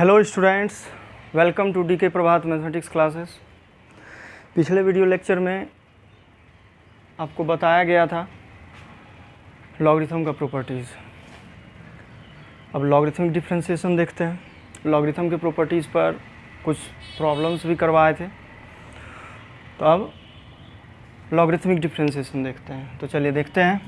Hello students, welcome to DK Prabhat mathematics classes. पिछले video lecture में आपको बताया गया था लॉगरिथम का प्रॉपर्टीज़। अब लॉगरिथमिक डिफरेंशिएशन देखते हैं। लॉगरिथम के प्रॉपर्टीज़ पर कुछ प्रॉब्लम्स भी करवाए थे, तो अब लॉगरिथमिक डिफरेंशिएशन देखते हैं। तो चलिए देखते हैं।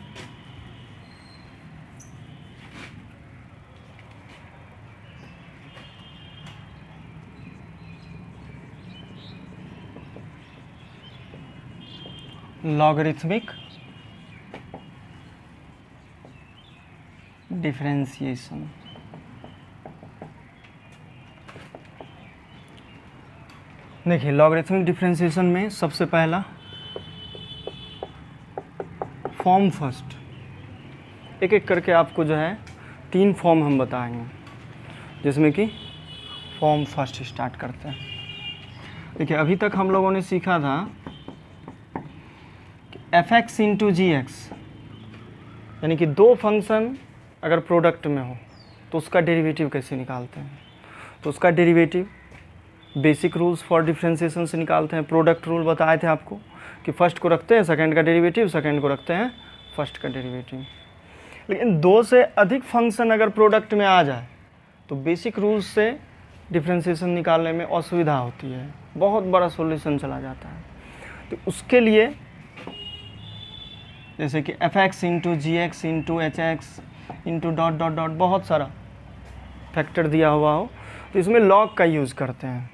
Logarithmic differentiation. देखिए, लॉगरिथमिक डिफरेंशिएशन में सबसे पहला फॉर्म फर्स्ट, एक एक करके आपको जो है 3 फॉर्म हम बताएंगे, जिसमें कि फॉर्म फर्स्ट स्टार्ट करते हैं। देखिए, अभी तक हम लोगों ने सीखा था fx इंटू जी एक्स, यानी कि दो फंक्शन अगर प्रोडक्ट में हो तो उसका डेरिवेटिव कैसे निकालते हैं। तो उसका derivative basic rules for differentiation से निकालते हैं। प्रोडक्ट रूल बताए थे आपको कि फर्स्ट को रखते हैं सेकंड का डेरिवेटिव, सेकंड को रखते हैं फर्स्ट का डेरिवेटिव। लेकिन दो से अधिक फंक्शन अगर प्रोडक्ट में आ जाए तो बेसिक रूल्स से डिफरेंशिएशन निकालने में असुविधा होती है, बहुत बड़ा सॉल्यूशन चला जाता है। तो उसके लिए जैसे कि fx into g x into h x into dot dot dot बहुत सारा फैक्टर दिया हुआ हो, तो इसमें लॉग का यूज़ करते हैं।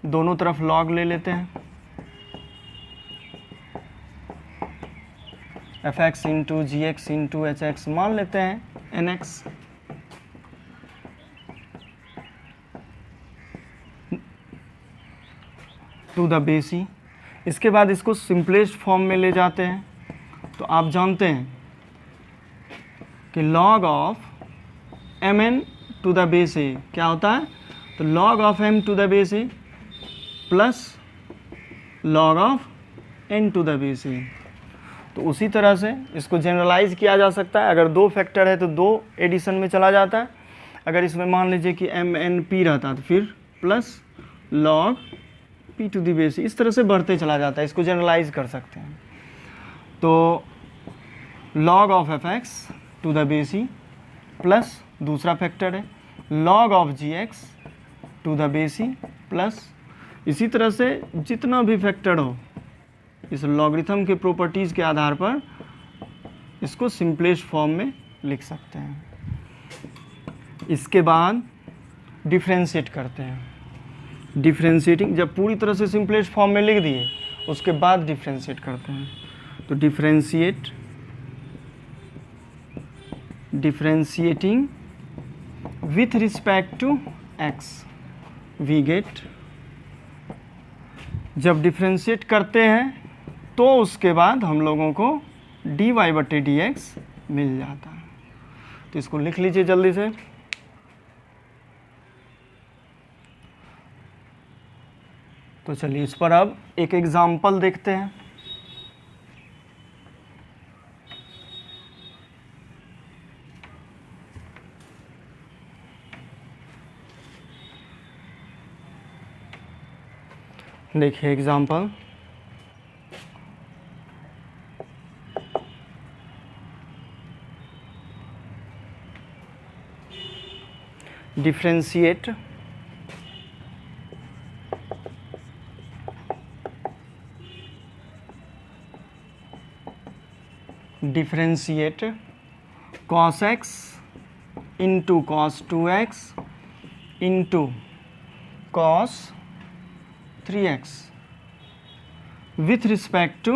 दोनों तरफ लॉग ले लेते हैं। fx into g x into h x मान लेते हैं nx, टू द बेस ई। इसके बाद इसको सिंपलेस्ट फॉर्म में ले जाते हैं। तो आप जानते हैं कि log of mn to the base a क्या होता है, तो log of m to the base a plus log of n to the base a. तो उसी तरह से इसको जनरलाइज किया जा सकता है। अगर दो फैक्टर है तो दो एडिशन में चला जाता है। अगर इसमें मान लीजिए कि mn p रहता तो फिर plus log p to the base, इस तरह से बढ़ते चला जाता है। इसको जनरलाइज कर सकते हैं। तो log of fx to the base e plus दूसरा फैक्टर है log of gx to the base e plus, इसी तरह से जितना भी फैक्टर हो इस लॉगरिथम के प्रॉपर्टीज़ के आधार पर इसको सिंपलेस्ट फॉर्म में लिख सकते हैं। इसके बाद डिफरेंशिएट करते हैं। डिफरेंशिएटिंग जब पूरी तरह से सिंपलेस्ट फॉर्म में लिख दिए उसके बाद डिफरेंशिएट करते हैं। तो differentiating with respect to x we get, जब डिफरेंशिएट करते हैं तो उसके बाद हम लोगों को dy/dx मिल जाता है। तो इसको लिख लीजिए जल्दी से। तो चलिए इस पर अब एक एग्जाम्पल देखते हैं। देखिए example, differentiate cos x into cos 2x into cos 3x with respect to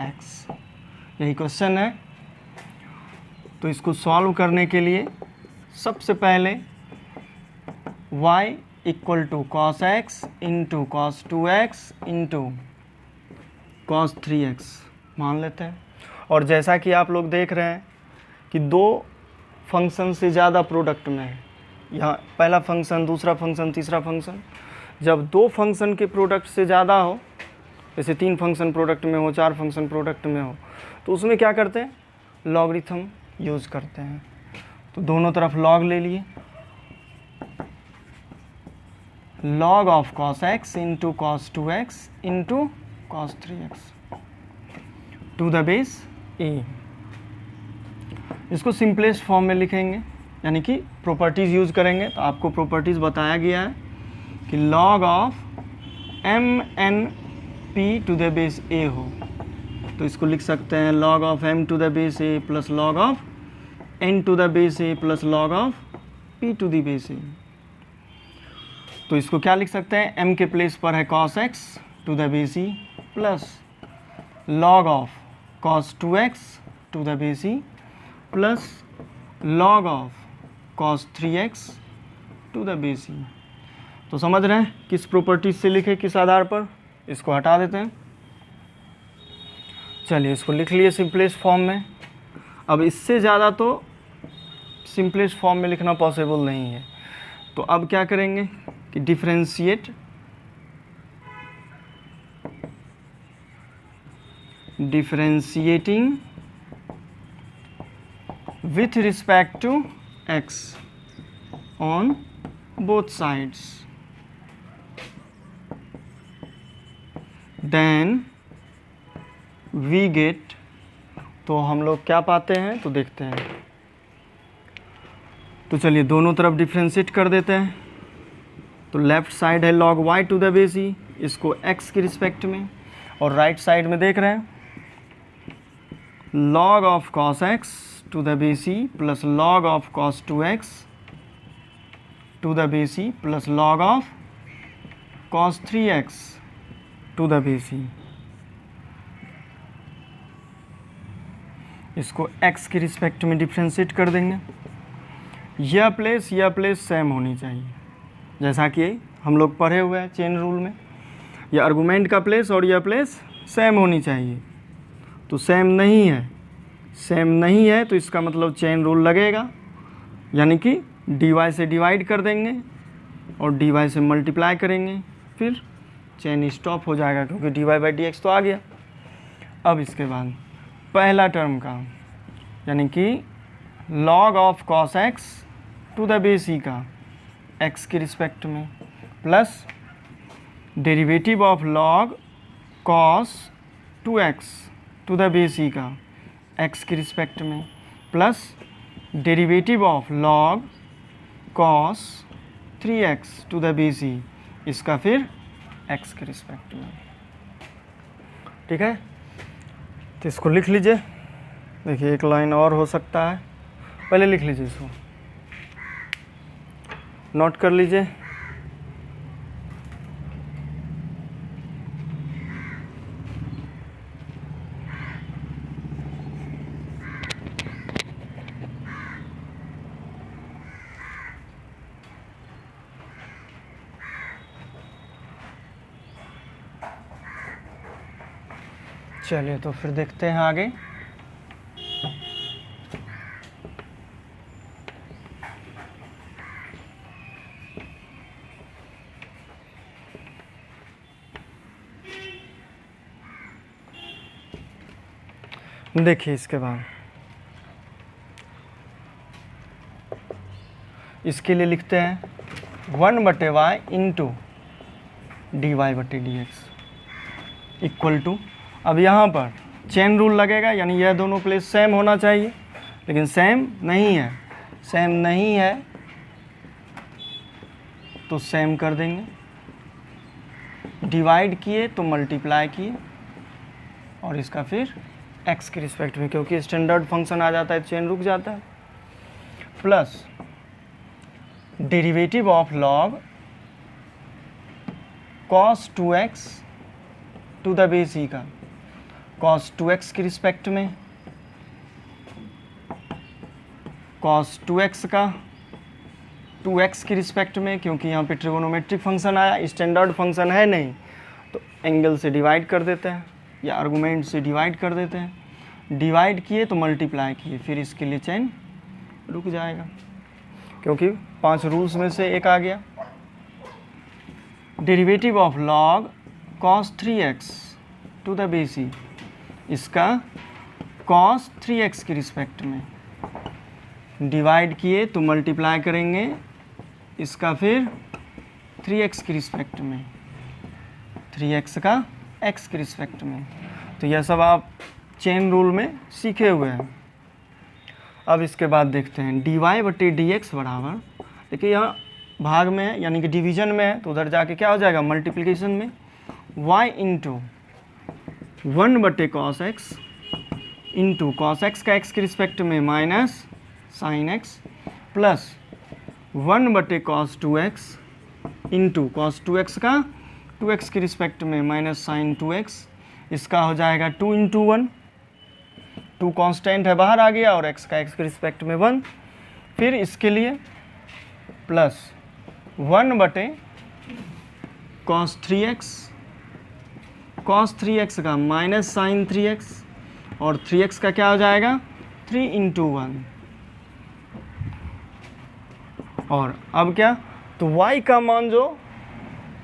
x, यही क्वेश्चन है। तो इसको सॉल्व करने के लिए सबसे पहले y equal to cos x into cos 2x into cos 3x मान लेते हैं। और जैसा कि आप लोग देख रहे हैं कि दो फंक्शन से ज़्यादा प्रोडक्ट में है, यहाँ पहला फंक्शन, दूसरा फंक्शन, तीसरा फंक्शन। जब दो फंक्शन के प्रोडक्ट से ज़्यादा हो, जैसे 3 फंक्शन प्रोडक्ट में हो, 4 फंक्शन प्रोडक्ट में हो, तो उसमें क्या करते हैं, लॉगरिथम यूज़ करते हैं। तो दोनों तरफ log ले लिए, log of cos x into cos 2x into cos 3x to the base a। इसको सिंपलेस्ट फॉर्म में लिखेंगे, यानी कि प्रॉपर्टीज़ यूज़ करेंगे। तो आपको प्रॉपर्टीज़ बताया गया है कि log of mn p to the base a हो, तो इसको लिख सकते हैं log of m to the base a plus log of n to the base a plus log of p to the base a। तो इसको क्या लिख सकते हैं, m के प्लेस पर है cos x to the base e plus log of cos 2x to the base e plus log of cos 3x to the base e। तो समझ रहे हैं किस प्रॉपर्टी से लिखे, किस आधार पर। इसको हटा देते हैं। चलिए इसको लिख लिए सिंपलेस्ट फॉर्म में। अब इससे ज़्यादा तो सिंपलेस्ट फॉर्म में लिखना पॉसिबल नहीं है, तो अब क्या करेंगे कि differentiating with respect to x on both sides, then we get, तो हम लोग क्या पाते हैं तो देखते हैं। तो चलिए दोनों तरफ डिफ्रेंशिएट कर देते हैं। तो लेफ्ट साइड है log y to the base e, इसको x के रिस्पेक्ट में, और राइट साइड में देख रहे हैं log of cos x to the base e plus log of cos 2x to the base e plus log of cos 3x to the base e। इसको x के respect में differentiate कर देंगे। यह प्लेस सेम होनी चाहिए, जैसा कि हम लोग पढ़े हुए हैं चेन रूल में। यह आर्गुमेंट का प्लेस और यह प्लेस सेम होनी चाहिए। तो सेम नहीं है तो इसका मतलब चेन रूल लगेगा, यानी कि dy से डिवाइड कर देंगे और dy से मल्टीप्लाई करेंगे, फिर चेन स्टॉप हो जाएगा क्योंकि dy/dx तो आ गया। अब इसके बाद पहला टर्म का, यानी कि log of cos x to the base e का x के रिस्पेक्ट में, plus derivative of log cos 2x to the base e का x के रिस्पेक्ट में, plus derivative of log cos 3x to the base e, इसका फिर x के respect में। ठीक है, तो इसको लिख लीजिए। देखिए एक लाइन और हो सकता है, पहले लिख लीजिए, इसको नोट कर लीजिए। चलिए तो फिर देखते हैं आगे। देखिए इसके बाद इसके लिए लिखते हैं 1/y into dy/dx equal to, अब यहाँ पर चेन रूल लगेगा, यानी यह दोनों प्लेस सेम होना चाहिए, लेकिन सेम नहीं है तो सेम कर देंगे, डिवाइड किए तो मल्टीप्लाई किए, और इसका फिर x के रिस्पेक्ट में, क्योंकि स्टैंडर्ड फंक्शन आ जाता है चेन रुक जाता है, plus derivative of log cos 2x to the base e का cos 2x के रिस्पेक्ट में, cos 2x का 2x के रिस्पेक्ट में, क्योंकि यहाँ पे ट्रिगोनोमेट्रिक फंक्शन आया, स्टैंडर्ड फंक्शन है नहीं, तो एंगल से डिवाइड कर देते हैं या आर्गुमेंट से डिवाइड कर देते हैं। डिवाइड किए तो मल्टीप्लाई किए, फिर इसके लिए चेन रुक जाएगा, क्योंकि 5 रूल्स में से एक आ गया। Derivative of log cos 3x to the base e, इसका cos 3x के रिस्पेक्ट में, डिवाइड किए तो मल्टीप्लाई करेंगे इसका फिर 3x के रिस्पेक्ट में, 3x का x के रिस्पेक्ट में। तो यह सब आप चेन रूल में सीखे हुए हैं। अब इसके बाद देखते हैं dy/dx बराबर, देखिए यहाँ भाग में है यानी कि डिवीजन में है, तो उधर जाके क्या हो जाएगा मल्टीप्लिकेशन में, y into 1/cos x into cos x का x के रिस्पेक्ट में minus sine x plus 1/cos 2x into cos 2x का 2x के रिस्पेक्ट में माइनस साइन 2x, इसका हो जाएगा 2 इंटू 1, 2 कांस्टेंट है बाहर आ गया और x का x के रिस्पेक्ट में 1, फिर इसके लिए plus 1/cos 3x, cos 3x का माइनस साइन 3x और 3x का क्या हो जाएगा 3 इंटू 1। और अब क्या, तो y का मान जो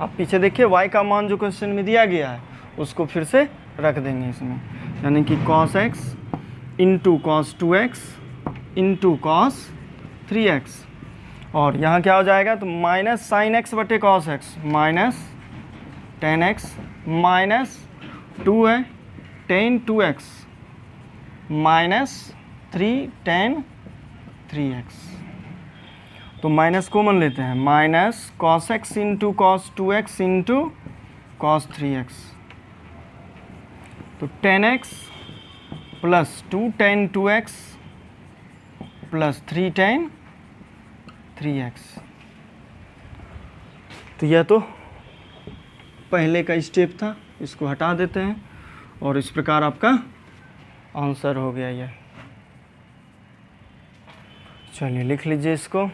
आप पीछे देखिए, y का मान जो क्वेश्चन में दिया गया है उसको फिर से रख देंगे इसमें, यानी कि cos x into cos 2x into cos 3x, और यहाँ क्या हो जाएगा तो माइनस साइन x बटे cos x minus ten x minus 2 है ten 2x minus 3 ten 3x। तो माइनस कॉमन लेते हैं, minus cos x into cos 2x into cos 3x, तो 10x plus 2 ten 2x plus 3 ten 3x। तो यह तो पहले का स्टेप था, इसको हटा देते हैं और इस प्रकार आपका आंसर हो गया यह। चलिए लिख लीजिए इसको।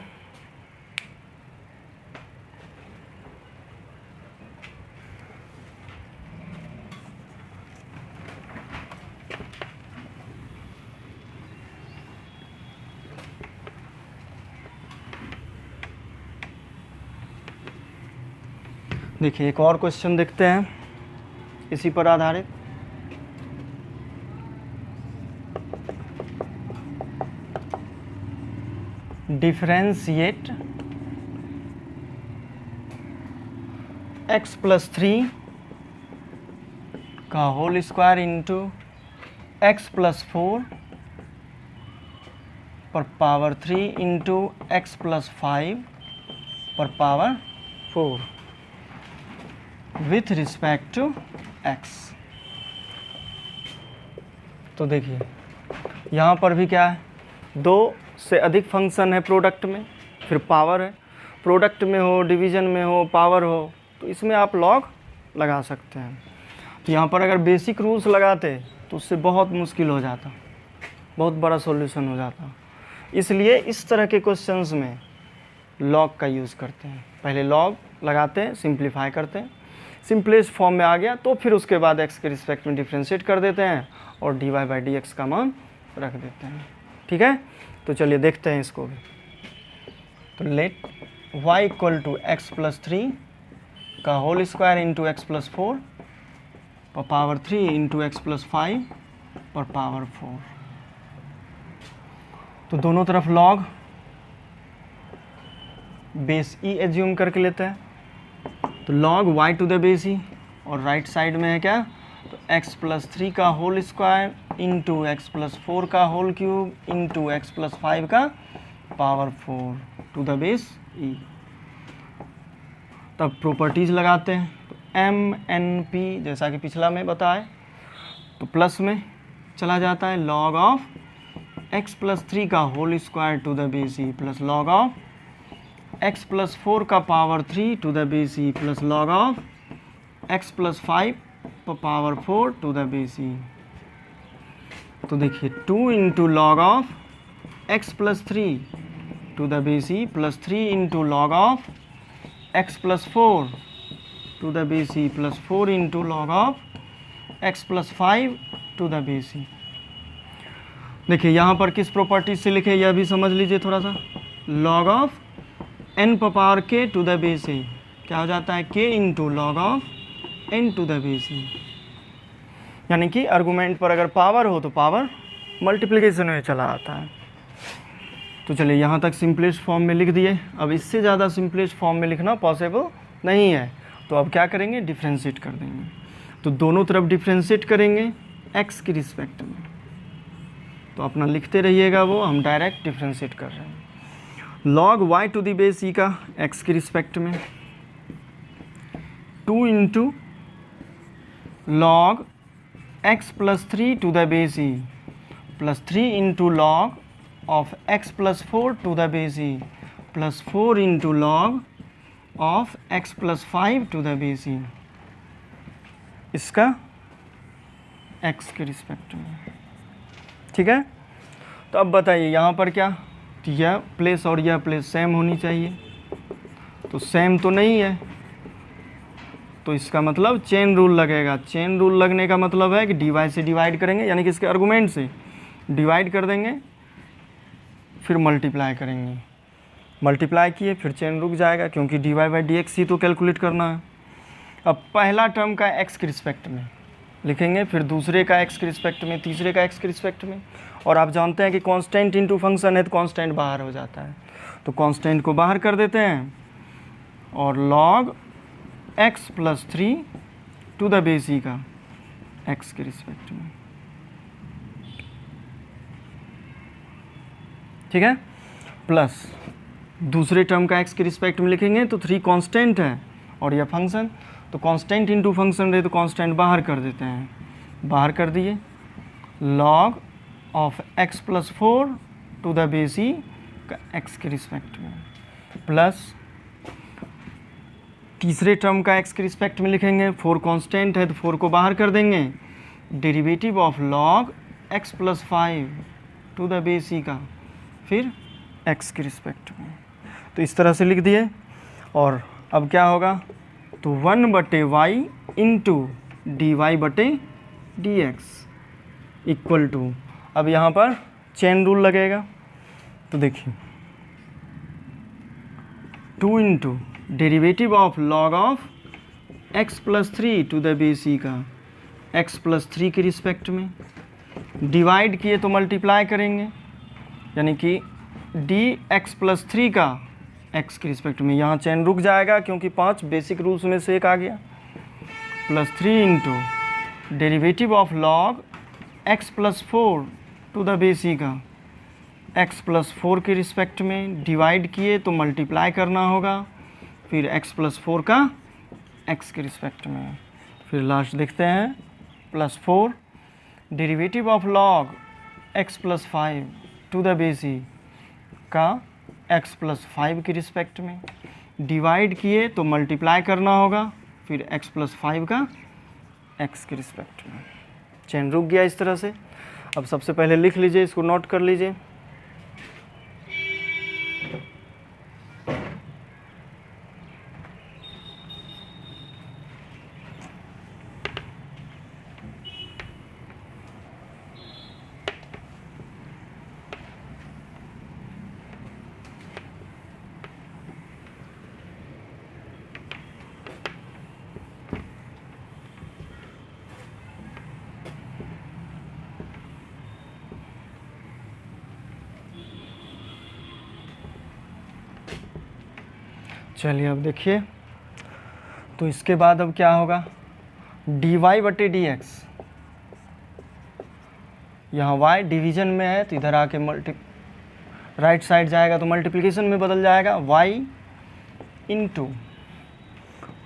देखिए एक और क्वेश्चन देखते हैं इसी पर आधारित। डिफरेंशिएट x प्लस 3 का whole square into x plus 4 पर पावर 3 इंटू x प्लस 5 पर power 4 with respect to x। तो देखिए यहाँ पर भी क्या है, 2 से अधिक फंक्शन है प्रोडक्ट में, फिर पावर है, प्रोडक्ट में हो डिवीज़न में हो पावर हो, तो इसमें आप लॉग लगा सकते हैं। तो यहाँ पर अगर बेसिक रूल्स लगाते तो उससे बहुत मुश्किल हो जाता, बहुत बड़ा सॉल्यूशन हो जाता। इसलिए इस तरह के क्वेश्चंस में लॉग का यूज़ करते हैं, पहले लॉग लगाते हैं, सिंप्लीफाई करते हैं, सिंपलेस्ट फॉर्म में आ गया तो फिर उसके बाद x के रिस्पेक्ट में डिफ्रेंशिएट कर देते हैं और dy/dx का मान रख देते हैं। ठीक है, तो चलिए देखते हैं इसको भी। तो let y equal to x plus 3 का whole square into x plus 4 पर पावर 3 इंटू एक्स प्लस 5 पर पावर 4। तो दोनों तरफ लॉग बेस ई एज्यूम करके लेते हैं। तो log y to the base e, और राइट साइड में है क्या, तो x प्लस 3 का whole square into x plus 4 का whole cube into x plus 5 का power 4 to the base e. तब प्रॉपर्टीज़ लगाते हैं, तो एम एन पी जैसा कि पिछला में बताए, तो प्लस में चला जाता है log ऑफ x प्लस 3 का whole square to the base e plus log of x plus 4 का power 3 to the base e plus log of x plus 5 पर power 4 to the base e. तो देखिए 2 into log of x plus 3 to the base e plus 3 into log of x plus 4 to the base e plus 4 into log of x plus 5 to the base ई। देखिए यहाँ पर किस property से लिखे यह भी समझ लीजिए थोड़ा सा। log ऑफ n पर power k to the base e क्या हो जाता है, k into log of n to the base e, यानी कि आर्गूमेंट पर अगर पावर हो तो पावर मल्टीप्लिकेशन में चला आता है। तो चलिए यहाँ तक सिंपलेस्ट फॉर्म में लिख दिए। अब इससे ज़्यादा सिंपलेस्ट फॉर्म में लिखना पॉसिबल नहीं है, तो अब क्या करेंगे, डिफ्रेंशिएट कर देंगे। तो दोनों तरफ डिफ्रेंशिएट करेंगे x के रिस्पेक्ट में, तो अपना लिखते रहिएगा, वो हम डायरेक्ट डिफ्रेंशिएट कर रहे हैं। log y to the base e का x के रिस्पेक्ट में 2 into log x plus 3 to the base e plus 3 into log of x plus 4 to the base e plus 4 into log of x plus 5 to the base e, इसका x के respect में। ठीक है, तो अब बताइए यहाँ पर क्या, तो यह प्लेस और यह प्लेस सेम होनी चाहिए, तो सेम तो नहीं है, तो इसका मतलब चेन रूल लगेगा। चेन रूल लगने का मतलब है कि dy से डिवाइड करेंगे, यानी कि इसके आर्गुमेंट से डिवाइड कर देंगे, फिर मल्टीप्लाई करेंगे। मल्टीप्लाई किए फिर चेन रुक जाएगा, क्योंकि dy बाई डी एक्स ही तो कैलकुलेट करना है। अब पहला टर्म का x के रिस्पेक्ट में लिखेंगे, फिर दूसरे का x के रिस्पेक्ट में, तीसरे का x के रिस्पेक्ट में। और आप जानते हैं कि कांस्टेंट इनटू फंक्शन है तो कांस्टेंट बाहर हो जाता है, तो कांस्टेंट को बाहर कर देते हैं और log x plus 3 to the base e का x के रिस्पेक्ट में। ठीक है, प्लस दूसरे टर्म का x के रिस्पेक्ट में लिखेंगे, तो 3 कांस्टेंट है और यह फंक्शन, तो कांस्टेंट इनटू फंक्शन रहे तो कांस्टेंट बाहर कर देते हैं, बाहर कर दिए। log of x plus 4 to the base e का x के रिस्पेक्ट में, प्लस तीसरे टर्म का x के रिस्पेक्ट में लिखेंगे, 4 कांस्टेंट है तो 4 को बाहर कर देंगे, derivative of log x plus 5 to the base e का, फिर x के रिस्पेक्ट में। तो इस तरह से लिख दिए। और अब क्या होगा, तो 1/y इंटू डी वाई बटे डी एक्स इक्वल टू, अब यहाँ पर चेन रूल लगेगा, तो देखिए 2 into derivative of log of x plus 3 to the base e का x प्लस 3 के रिस्पेक्ट में, डिवाइड किए तो मल्टीप्लाई करेंगे, यानी कि dx प्लस 3 का x के रिस्पेक्ट में, यहाँ चेन रुक जाएगा क्योंकि 5 बेसिक रूल्स में से एक आ गया, plus 3 into derivative of log x plus 4 to the base e का x प्लस 4 के रिस्पेक्ट में, डिवाइड किए तो मल्टीप्लाई करना होगा, फिर x प्लस 4 का x के रिस्पेक्ट में, फिर लास्ट देखते हैं plus 4 derivative of log x plus 5 to the base e का x प्लस 5 के रिस्पेक्ट में, डिवाइड किए तो मल्टीप्लाई करना होगा, फिर x प्लस 5 का x के रिस्पेक्ट में। चेन रुक गया इस तरह से। अब सबसे पहले लिख लीजिए, इसको नोट कर लीजिए। चलिए अब देखिए, तो इसके बाद अब क्या होगा, डी वाई बटे डी एक्स, यहाँ y डिवीजन में है तो इधर आके राइट साइड जाएगा तो मल्टीप्लिकेशन में बदल जाएगा, y इंटू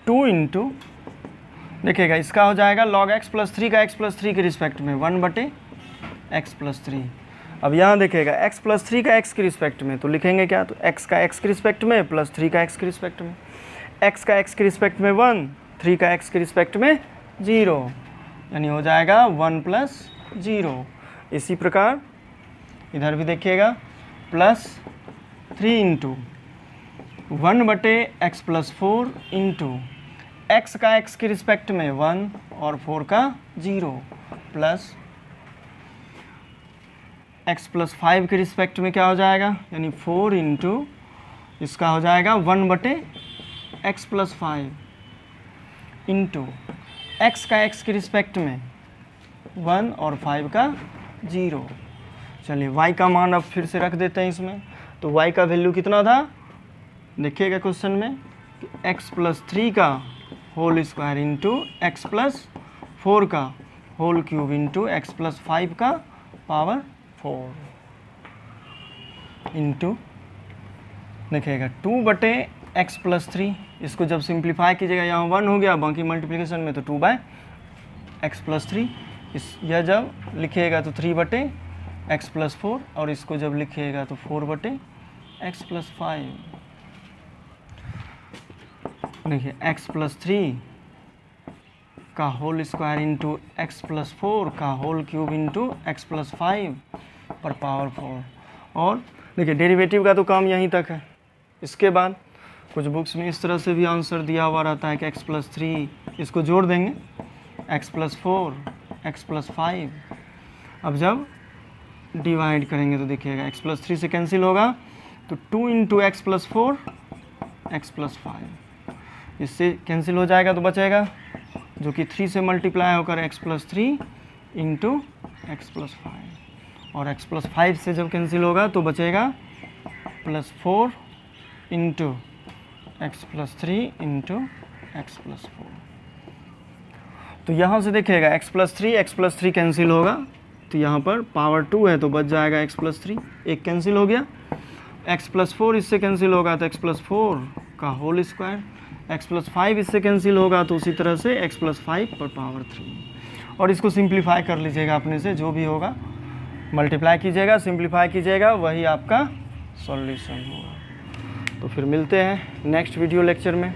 2 इंटू देखिएगा इसका हो जाएगा log x प्लस 3 का x प्लस 3 के रिस्पेक्ट में 1/x प्लस 3। अब यहाँ देखिएगा x प्लस 3 का x के रिस्पेक्ट में, तो लिखेंगे क्या, तो x का x के रिस्पेक्ट में प्लस 3 का x के रिस्पेक्ट में, x का x के रिस्पेक्ट में 1, 3 का x के रिस्पेक्ट में 0, यानी हो जाएगा 1 प्लस 0। इसी प्रकार इधर भी देखिएगा plus 3 into 1/x plus 4 into x का x के रिस्पेक्ट में 1 और 4 का 0, प्लस x प्लस 5 के रिस्पेक्ट में क्या हो जाएगा, यानी 4 इंटू इसका हो जाएगा 1/x प्लस 5 इंटू x का x के रिस्पेक्ट में 1 और 5 का 0। चलिए y का मान अब फिर से रख देते हैं इसमें, तो y का वैल्यू कितना था, देखिएगा क्वेश्चन में कि x+3 का होल स्क्वायर इंटू x+4 का होल क्यूब इंटू x+5 का पावर 4 इंटू देखिएगा 2/x+3। इसको जब सिंप्लीफाई कीजिएगा यहाँ 1 हो गया, बाकी मल्टीप्लिकेशन में तो 2/x+3। यह जब लिखिएगा तो 3/x+4 और इसको जब लिखिएगा तो 4/x+5। देखिए x+3 का होल स्क्वायर इंटू x+4 का होल क्यूब इंटू x+5 पर पावर 4। और देखिए डेरिवेटिव का तो काम यहीं तक है। इसके बाद कुछ बुक्स में इस तरह से भी आंसर दिया हुआ रहता है कि x+3 इसको जोड़ देंगे x+4 x+5। अब जब डिवाइड करेंगे तो देखिएगा x+3 से कैंसिल होगा तो 2 इंटू x+4 x+5, इससे कैंसिल हो जाएगा तो बचेगा जो कि 3 से मल्टीप्लाई होकर x+3 इंटू x+5, और x+5 से जब कैंसिल होगा तो बचेगा +4 इंटू x+3 इंटू x+4। तो यहाँ से देखिएगा x+3 कैंसिल होगा तो यहाँ पर पावर 2 है तो बच जाएगा x+3, एक कैंसिल हो गया। x+4 इससे कैंसिल होगा तो x+4 का होल स्क्वायर, x+5 इससे कैंसिल होगा तो उसी तरह से x+5 पर पावर 3। और इसको सिंप्लीफाई कर लीजिएगा अपने से, जो भी होगा मल्टीप्लाई कीजिएगा, सिंप्लीफाई कीजिएगा, वही आपका सॉल्यूशन होगा। तो फिर मिलते हैं नेक्स्ट वीडियो लेक्चर में।